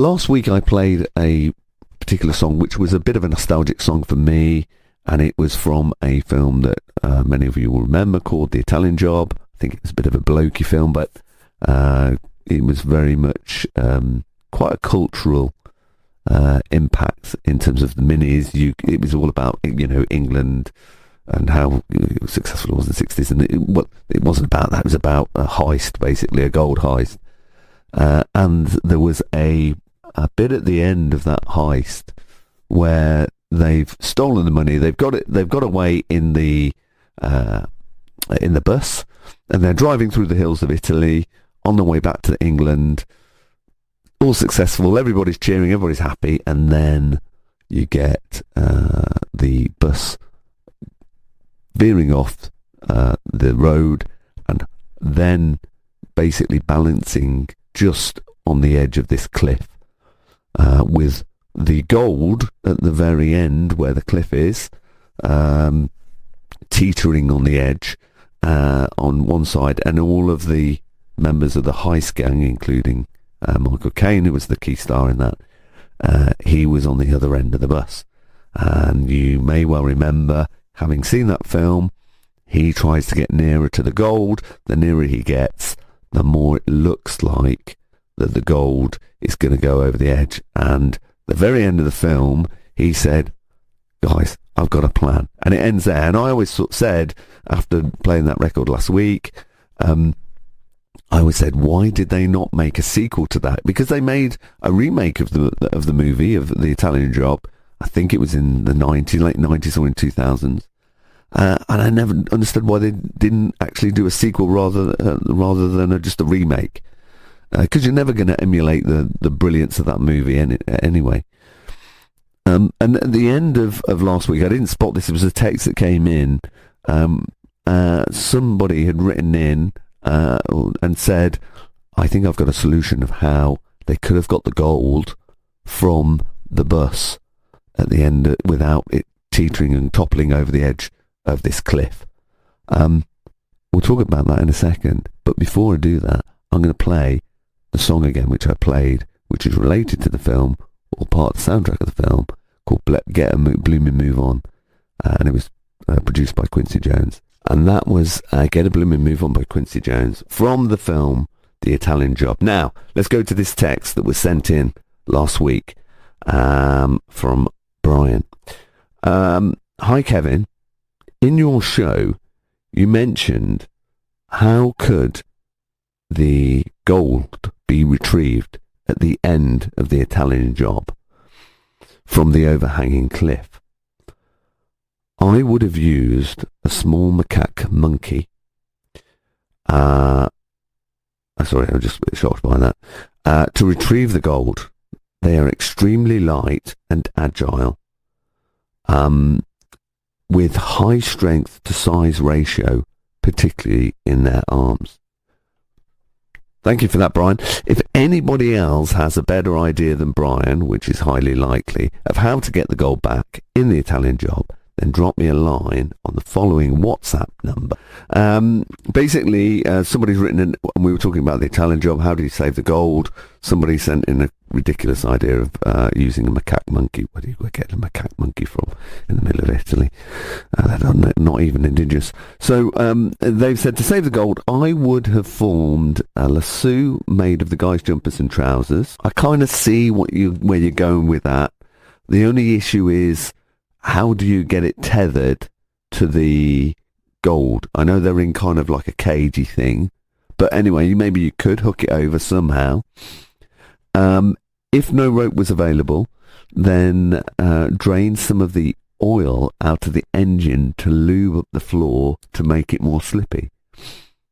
last week I played a particular song which was a bit of a nostalgic song for me, and it was from a film that many of you will remember called The Italian Job. I think it was a bit of a blokey film, but it was very much quite a cultural impact in terms of the minis. It was all about, England and how successful it was in the 60s, and it wasn't about that. It was about a heist, basically a gold heist, and there was a bit at the end of that heist where they've stolen the money. They've got away in the bus, and they're driving through the hills of Italy on their way back to England. All successful, everybody's cheering, everybody's happy, and then you get the bus veering off the road and then basically balancing just on the edge of this cliff, with the gold at the very end where the cliff is, teetering on the edge on one side, and all of the members of the heist gang, including Michael Caine, who was the key star in that, he was on the other end of the bus. And you may well remember, having seen that film, he tries to get nearer to the gold. The nearer he gets, the more it looks like that the gold is going to go over the edge. And the very end of the film, he said, guys, I've got a plan. And it ends there. And I always said, after playing that record last week, I always said, why did they not make a sequel to that? Because they made a remake of the movie, of The Italian Job. I think it was in the late 90s or in 2000s. And I never understood why they didn't actually do a sequel rather than just a remake. Because you're never going to emulate the brilliance of that movie anyway. And at the end of last week, I didn't spot this. It was a text that came in. Somebody had written in and said, I think I've got a solution of how they could have got the gold from the bus at the end without it teetering and toppling over the edge of this cliff. We'll talk about that in a second, but before I do that, I'm going to play the song again, which I played, which is related to the film, or part of the soundtrack of the film, called Get a Bloomin' Move On, and it was produced by Quincy Jones. And that was Get a Bloomin' Move On by Quincy Jones from the film The Italian Job. Now, let's go to this text that was sent in last week from Brian. Hi, Kevin. In your show, you mentioned how could the gold be retrieved at the end of the Italian Job from the overhanging cliff. I would have used a small macaque monkey. Sorry, I was just a bit shocked by that. To retrieve the gold. They are extremely light and agile, with high strength to size ratio, particularly in their arms. Thank you for that, Brian. If anybody else has a better idea than Brian, which is highly likely, of how to get the gold back in the Italian Job, then drop me a line on the following WhatsApp number. Basically, somebody's written in, and we were talking about the Italian Job, how do you save the gold? Somebody sent in a ridiculous idea of using a macaque monkey. Where do you get a macaque monkey from in the middle of Italy? They're not even indigenous. So they've said, to save the gold, I would have formed a lasso made of the guy's jumpers and trousers. I kind of see where you're going with that. The only issue is, how do you get it tethered to the gold? I know they're in kind of like a cagey thing, but anyway, maybe you could hook it over somehow. If no rope was available, then drain some of the oil out of the engine to lube up the floor to make it more slippy.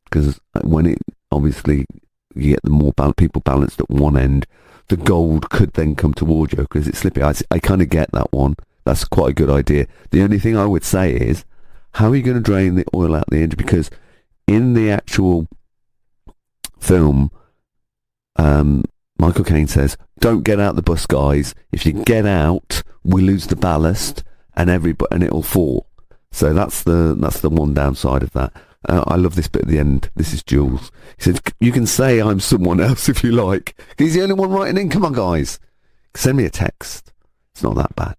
Because when it, obviously, you get the more people balanced at one end, the gold could then come towards you because it's slippy. I kind of get that one. That's quite a good idea. The only thing I would say is, how are you going to drain the oil out of the engine? Because in the actual film, Michael Caine says, don't get out the bus, guys. If you get out, we lose the ballast and it'll fall. So that's the one downside of that. I love this bit at the end. This is Jules. He said, you can say I'm someone else if you like. He's the only one writing in. Come on, guys. Send me a text. It's not that bad.